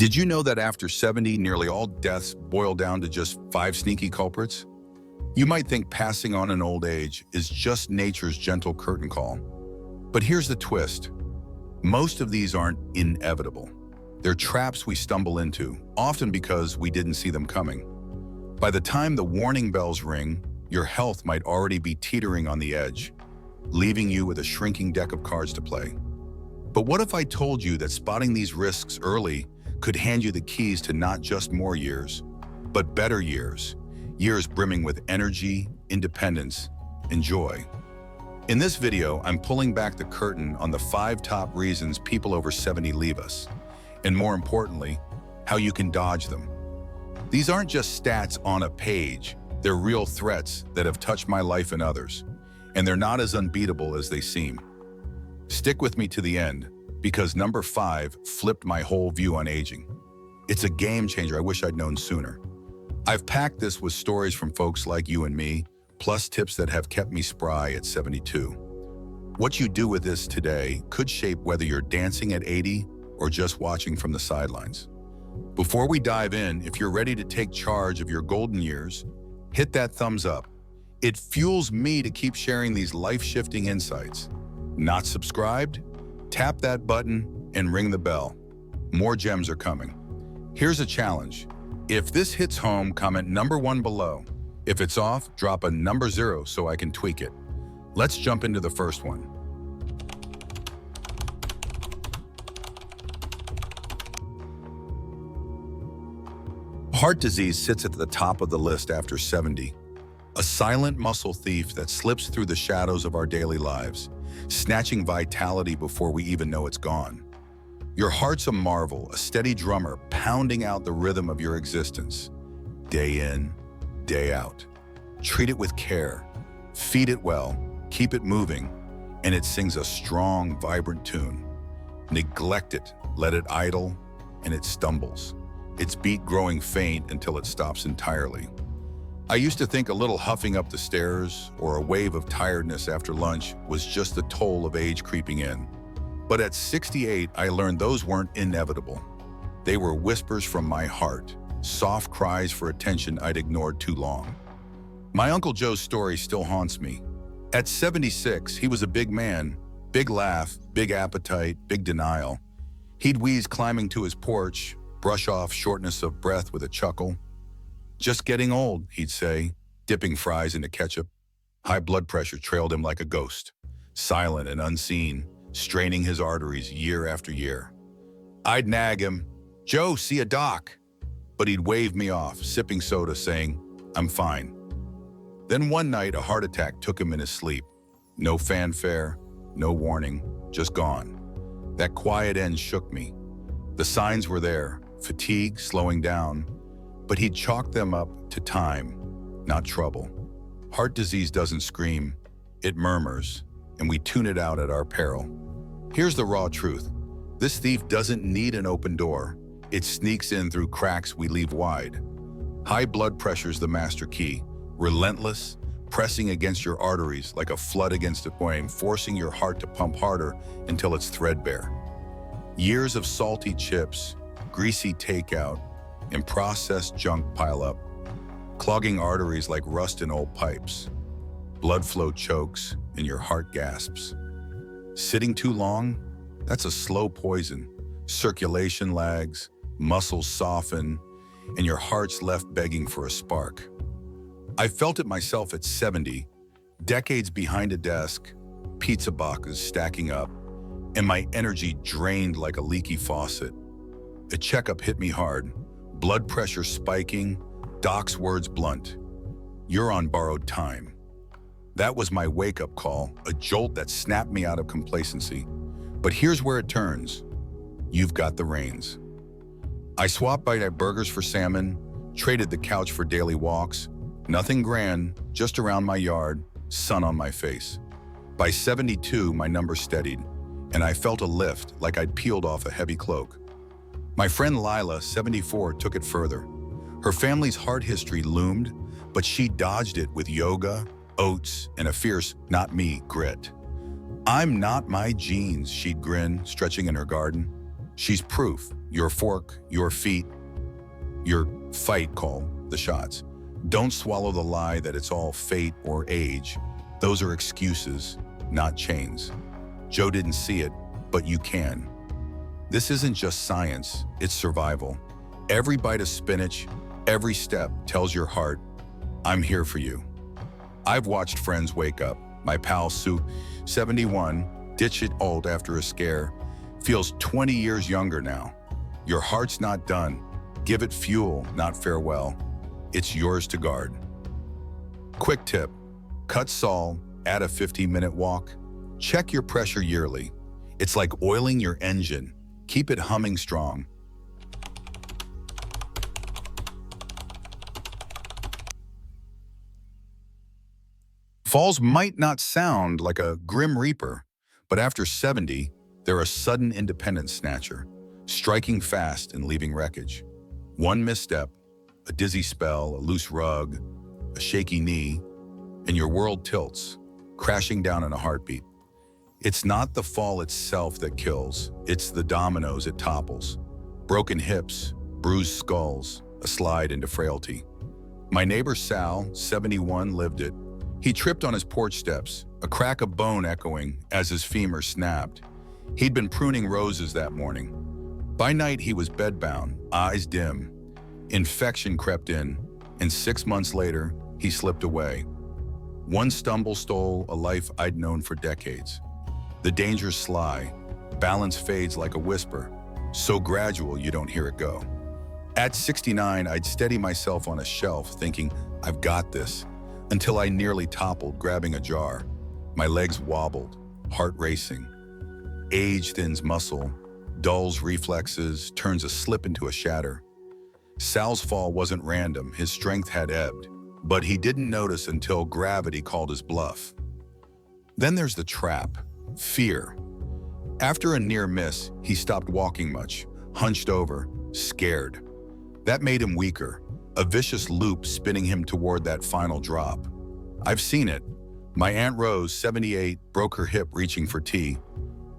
Did you know that after 70, nearly all deaths boil down to just 5 sneaky culprits? You might think passing on in old age is just nature's gentle curtain call. But here's the twist. Most of these aren't inevitable. They're traps we stumble into, often because we didn't see them coming. By the time the warning bells ring, your health might already be teetering on the edge, leaving you with a shrinking deck of cards to play. But what if I told you that spotting these risks early could hand you the keys to not just more years, but better years, years brimming with energy, independence, and joy? In this video, I'm pulling back the curtain on the 5 top reasons people over 70 leave us, and more importantly, how you can dodge them. These aren't just stats on a page, they're real threats that have touched my life and others, and they're not as unbeatable as they seem. Stick with me to the end, because number 5 flipped my whole view on aging. It's a game changer I wish I'd known sooner. I've packed this with stories from folks like you and me, plus tips that have kept me spry at 72. What you do with this today could shape whether you're dancing at 80 or just watching from the sidelines. Before we dive in, if you're ready to take charge of your golden years, hit that thumbs up. It fuels me to keep sharing these life-shifting insights. Not subscribed? Tap that button and ring the bell. More gems are coming. Here's a challenge. If this hits home, comment number 1 below. If it's off, drop a number 0 so I can tweak it. Let's jump into the first one. Heart disease sits at the top of the list after 70. A silent muscle thief that slips through the shadows of our daily lives, snatching vitality before we even know it's gone. Your heart's a marvel, a steady drummer pounding out the rhythm of your existence. Day in, day out. Treat it with care, feed it well, keep it moving, and it sings a strong, vibrant tune. Neglect it, let it idle, and it stumbles, its beat growing faint until it stops entirely. I used to think a little huffing up the stairs or a wave of tiredness after lunch was just the toll of age creeping in. But at 68, I learned those weren't inevitable. They were whispers from my heart, soft cries for attention I'd ignored too long. My Uncle Joe's story still haunts me. At 76, he was a big man, big laugh, big appetite, big denial. He'd wheeze climbing to his porch, brush off shortness of breath with a chuckle. Just getting old, he'd say, dipping fries into ketchup. High blood pressure trailed him like a ghost, silent and unseen, straining his arteries year after year. I'd nag him, "Joe, see a doc." But he'd wave me off, sipping soda, saying, "I'm fine." Then one night, a heart attack took him in his sleep. No fanfare, no warning, just gone. That quiet end shook me. The signs were there, fatigue, slowing down, but he'd chalked them up to time, not trouble. Heart disease doesn't scream, it murmurs, and we tune it out at our peril. Here's the raw truth. This thief doesn't need an open door. It sneaks in through cracks we leave wide. High blood pressure's the master key, relentless, pressing against your arteries like a flood against a flame, forcing your heart to pump harder until it's threadbare. Years of salty chips, greasy takeout, and processed junk pile up, clogging arteries like rust in old pipes. Blood flow chokes and your heart gasps. Sitting too long? That's a slow poison. Circulation lags, muscles soften, and your heart's left begging for a spark. I felt it myself at 70, decades behind a desk, pizza boxes stacking up, and my energy drained like a leaky faucet. A checkup hit me hard, blood pressure spiking, doc's words blunt. "You're on borrowed time." That was my wake-up call, a jolt that snapped me out of complacency. But here's where it turns. You've got the reins. I swapped my burgers for salmon, traded the couch for daily walks. Nothing grand, just around my yard, sun on my face. By 72, my numbers steadied, and I felt a lift like I'd peeled off a heavy cloak. My friend Lila, 74, took it further. Her family's heart history loomed, but she dodged it with yoga, oats, and a fierce, not me, grit. "I'm not my genes," she'd grin, stretching in her garden. She's proof. Your fork, your feet, your fight call the shots. Don't swallow the lie that it's all fate or age. Those are excuses, not chains. Joe didn't see it, but you can. This isn't just science, it's survival. Every bite of spinach, every step tells your heart, I'm here for you. I've watched friends wake up. My pal Sue, 71, ditch it old after a scare, feels 20 years younger now. Your heart's not done. Give it fuel, not farewell. It's yours to guard. Quick tip, cut Saul, add a 15-minute walk. Check your pressure yearly. It's like oiling your engine. Keep it humming strong. Falls might not sound like a grim reaper, but after 70, they're a sudden independence snatcher, striking fast and leaving wreckage. One misstep, a dizzy spell, a loose rug, a shaky knee, and your world tilts, crashing down in a heartbeat. It's not the fall itself that kills, it's the dominoes it topples. Broken hips, bruised skulls, a slide into frailty. My neighbor Sal, 71, lived it. He tripped on his porch steps, a crack of bone echoing as his femur snapped. He'd been pruning roses that morning. By night, he was bedbound, eyes dim. Infection crept in, and 6 months later, he slipped away. One stumble stole a life I'd known for decades. The danger's sly, balance fades like a whisper, so gradual you don't hear it go. At 69, I'd steady myself on a shelf, thinking, I've got this, until I nearly toppled, grabbing a jar. My legs wobbled, heart racing. Age thins muscle, dulls reflexes, turns a slip into a shatter. Sal's fall wasn't random, his strength had ebbed, but he didn't notice until gravity called his bluff. Then there's the trap, fear. After a near miss, he stopped walking much, hunched over, scared. That made him weaker, a vicious loop spinning him toward that final drop. I've seen it. My Aunt Rose, 78, broke her hip reaching for tea.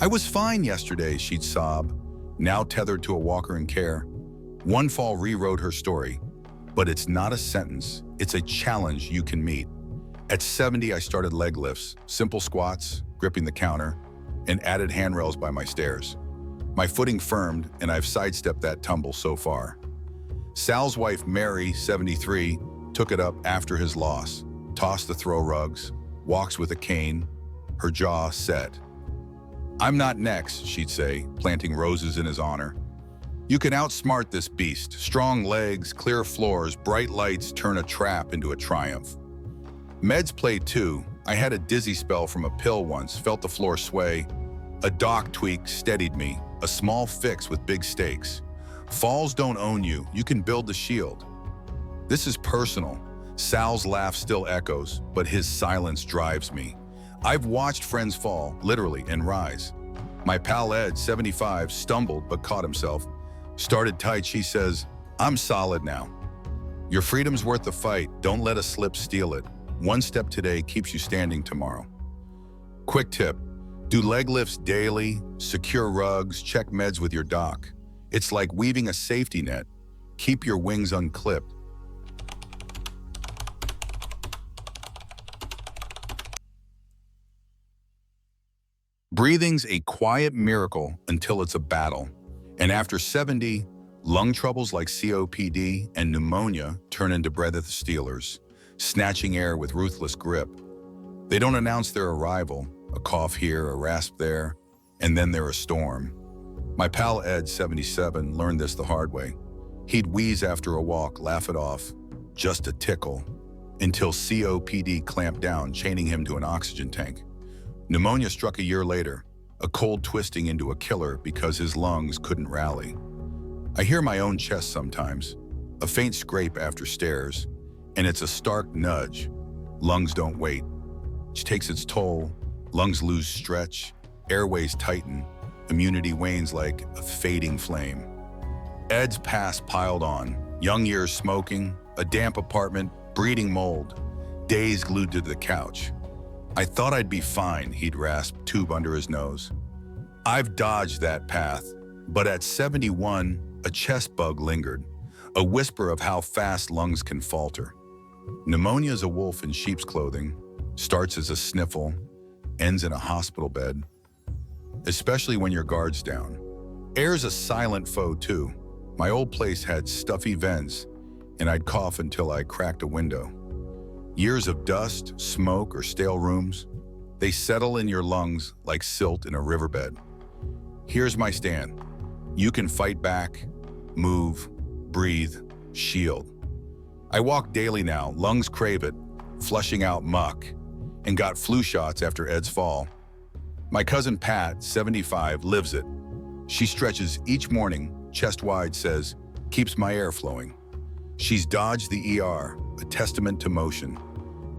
I was fine yesterday, she'd sob, now tethered to a walker in care. One fall rewrote her story, but it's not a sentence, it's a challenge you can meet. At 70, I started leg lifts, simple squats, gripping the counter, and added handrails by my stairs. My footing firmed, and I've sidestepped that tumble so far. Sal's wife, Mary, 73, took it up after his loss, tossed the throw rugs, walks with a cane, her jaw set. I'm not next, she'd say, planting roses in his honor. You can outsmart this beast. Strong legs, clear floors, bright lights turn a trap into a triumph. Meds play too. I had a dizzy spell from a pill once, felt the floor sway. A dock tweak steadied me, a small fix with big stakes. Falls don't own you, you can build the shield. This is personal. Sal's laugh still echoes, but his silence drives me. I've watched friends fall, literally, and rise. My pal Ed, 75, stumbled but caught himself. Started tight, she says, I'm solid now. Your freedom's worth the fight, don't let a slip steal it. One step today keeps you standing tomorrow. Quick tip, do leg lifts daily, secure rugs, check meds with your doc. It's like weaving a safety net. Keep your wings unclipped. Breathing's a quiet miracle until it's a battle. And after 70, lung troubles like COPD and pneumonia turn into breath stealers, snatching air with ruthless grip. They don't announce their arrival, a cough here, a rasp there, and then they're a storm. My pal Ed, 77, learned this the hard way. He'd wheeze after a walk, laugh it off, just a tickle, until COPD clamped down, chaining him to an oxygen tank. Pneumonia struck a year later, a cold twisting into a killer because his lungs couldn't rally. I hear my own chest sometimes, a faint scrape after stairs, and it's a stark nudge. Lungs don't wait. It takes its toll, lungs lose stretch, airways tighten, immunity wanes like a fading flame. Ed's past piled on, young years smoking, a damp apartment, breeding mold, days glued to the couch. I thought I'd be fine, he'd rasp, tube under his nose. I've dodged that path, But at 71, a chest bug lingered, a whisper of how fast lungs can falter. Pneumonia is a wolf in sheep's clothing, starts as a sniffle, ends in a hospital bed, especially when your guard's down. Air's a silent foe too. My old place had stuffy vents, and I'd cough until I cracked a window. Years of dust, smoke, or stale rooms, they settle in your lungs like silt in a riverbed. Here's my stand. You can fight back, move, breathe, shield. I walk daily now, lungs crave it, flushing out muck, and got flu shots after Ed's fall. My cousin Pat, 75, lives it. She stretches each morning, chest wide, says, keeps my air flowing. She's dodged the ER, a testament to motion.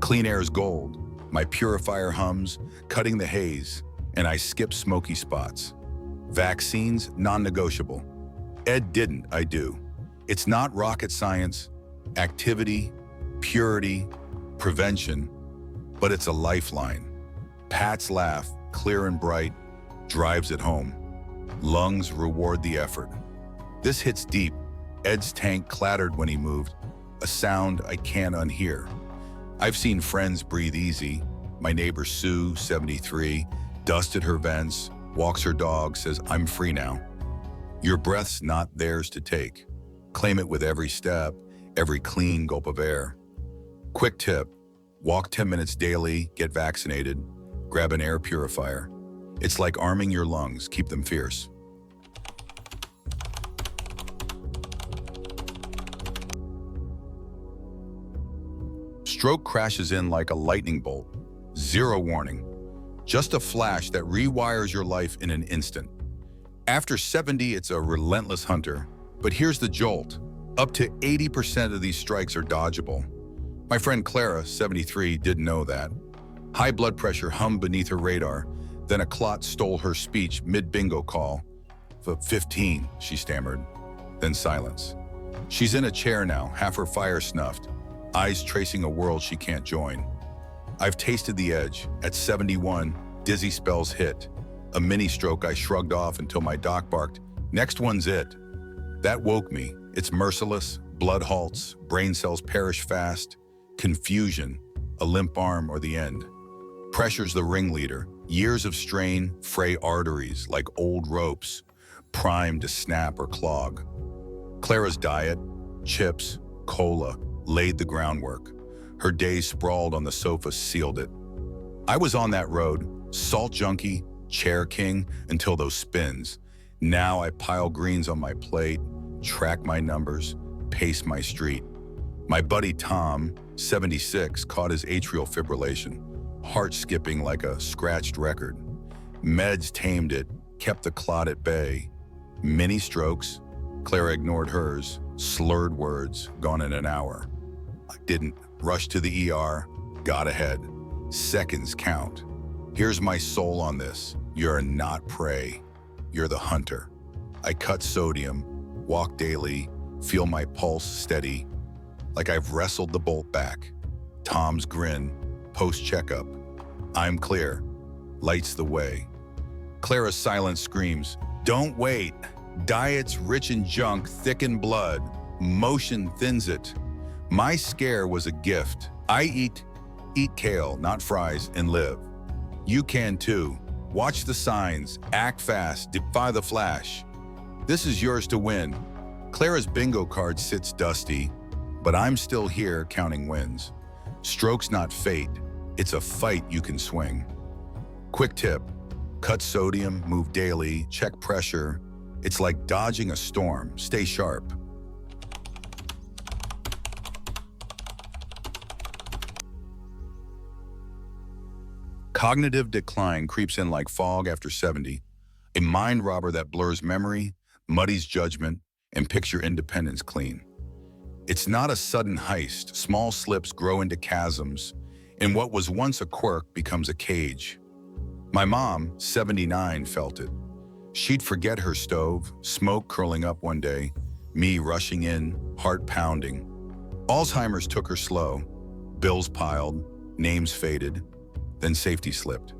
Clean air's gold. My purifier hums, cutting the haze, and I skip smoky spots. Vaccines, non-negotiable. Ed didn't, I do. It's not rocket science, activity, purity, prevention, but it's a lifeline. Pat's laugh, clear and bright, drives it home. Lungs reward the effort. This hits deep. Ed's tank clattered when he moved, a sound I can't unhear. I've seen friends breathe easy. My neighbor Sue, 73, dusted her vents, walks her dog, says, I'm free now. Your breath's not theirs to take. Claim it with every step, every clean gulp of air. Quick tip, walk 10 minutes daily, get vaccinated, grab an air purifier. It's like arming your lungs, keep them fierce. Stroke crashes in like a lightning bolt. Zero warning. Just a flash that rewires your life in an instant. After 70, it's a relentless hunter. But here's the jolt. Up to 80% of these strikes are dodgeable. My friend Clara, 73, didn't know that. High blood pressure hummed beneath her radar. Then a clot stole her speech mid-bingo call. 15, she stammered. Then silence. She's in a chair now, half her fire snuffed, eyes tracing a world she can't join. I've tasted the edge. At 71, dizzy spells hit. A mini stroke I shrugged off until my doc barked, next one's it. That woke me. It's merciless, blood halts, brain cells perish fast, confusion, a limp arm or the end. Pressure's the ringleader. Years of strain fray arteries like old ropes, primed to snap or clog. Clara's diet, chips, cola, laid the groundwork. Her days sprawled on the sofa sealed it. I was on that road, salt junkie, chair king, until those spins. Now I pile greens on my plate, track my numbers, pace my street. My buddy Tom, 76, caught his atrial fibrillation, heart skipping like a scratched record. Meds tamed it, kept the clot at bay. Mini strokes, Clara ignored hers, slurred words, gone in an hour. I didn't. Rushed to the ER, got ahead. Seconds count. Here's my soul on this. You're not prey. You're the hunter. I cut sodium, walk daily, feel my pulse steady, like I've wrestled the bolt back. Tom's grin, post-checkup. I'm clear. Lights the way. Clara's silence screams, don't wait. Diets rich in junk thicken blood. Motion thins it. My scare was a gift. I eat kale, not fries, and live. You can too. Watch the signs, act fast, defy the flash. This is yours to win. Clara's bingo card sits dusty, but I'm still here counting wins. Stroke's not fate, it's a fight you can swing. Quick tip, cut sodium, move daily, check pressure. It's like dodging a storm, stay sharp. Cognitive decline creeps in like fog after 70, a mind robber that blurs memory, muddies judgment, and picks your independence clean. It's not a sudden heist. Small slips grow into chasms, and what was once a quirk becomes a cage. My mom, 79, felt it. She'd forget her stove, smoke curling up one day, me rushing in, heart pounding. Alzheimer's took her slow. Bills piled, names faded, then safety slipped.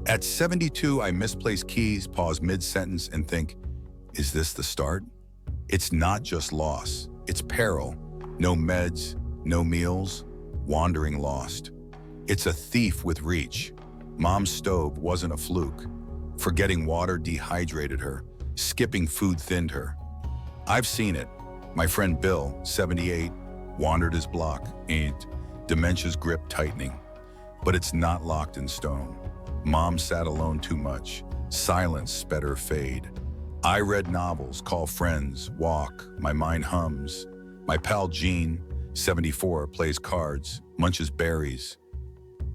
At 72, I misplace keys, pause mid-sentence, and think, Is this the start? It's not just loss, it's peril. No meds, no meals, wandering lost. It's a thief with reach. Mom's stove wasn't a fluke. Forgetting water dehydrated her. Skipping food thinned her. I've seen it. My friend Bill, 78, wandered his block, and dementia's grip tightening. But it's not locked in stone. Mom sat alone too much. Silence sped her fade. I read novels, call friends, walk, my mind hums. My pal Jean, 74, plays cards, munches berries.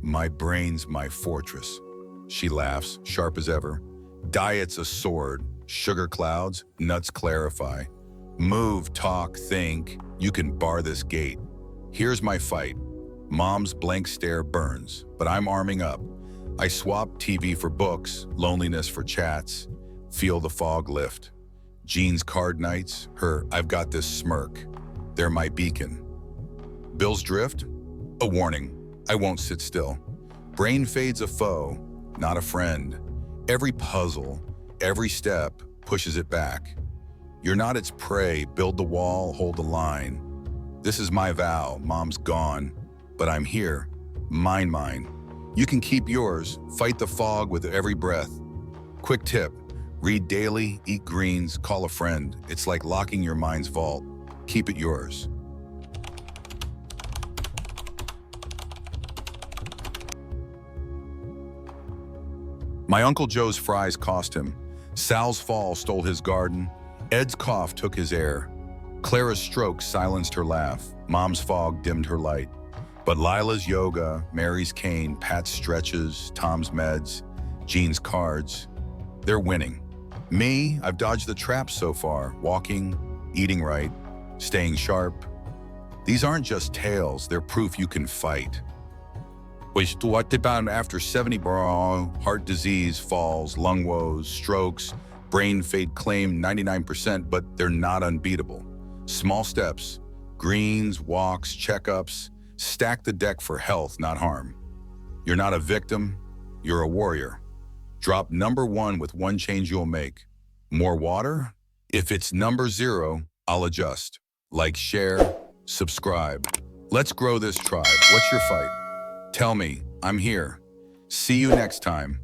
My brain's my fortress. She laughs, sharp as ever. Diet's a sword, sugar clouds, nuts clarify. Move, talk, think, you can bar this gate. Here's my fight. Mom's blank stare burns, but I'm arming up. I swap TV for books, loneliness for chats, feel the fog lift. Jean's card nights, her I've got this smirk. They're my beacon. Bill's drift? A warning, I won't sit still. Brain fades a foe, not a friend. Every puzzle, every step pushes it back. You're not its prey, build the wall, hold the line. This is my vow, Mom's gone, but I'm here, mine. You can keep yours, fight the fog with every breath. Quick tip, read daily, eat greens, call a friend. It's like locking your mind's vault. Keep it yours. My Uncle Joe's fries cost him. Sal's fall stole his garden. Ed's cough took his air. Clara's stroke silenced her laugh. Mom's fog dimmed her light. But Lila's yoga, Mary's cane, Pat's stretches, Tom's meds, Jean's cards, they're winning. Me, I've dodged the traps so far, walking, eating right, staying sharp. These aren't just tales, they're proof you can fight. What about after 70 heart disease, falls, lung woes, strokes, brain fade claim 99%, but they're not unbeatable. Small steps, greens, walks, checkups, stack the deck for health, not harm. You're not a victim, you're a warrior. Drop number 1 with one change you'll make. More water? If it's number 0, I'll adjust. Like, share, subscribe. Let's grow this tribe. What's your fight? Tell me, I'm here. See you next time.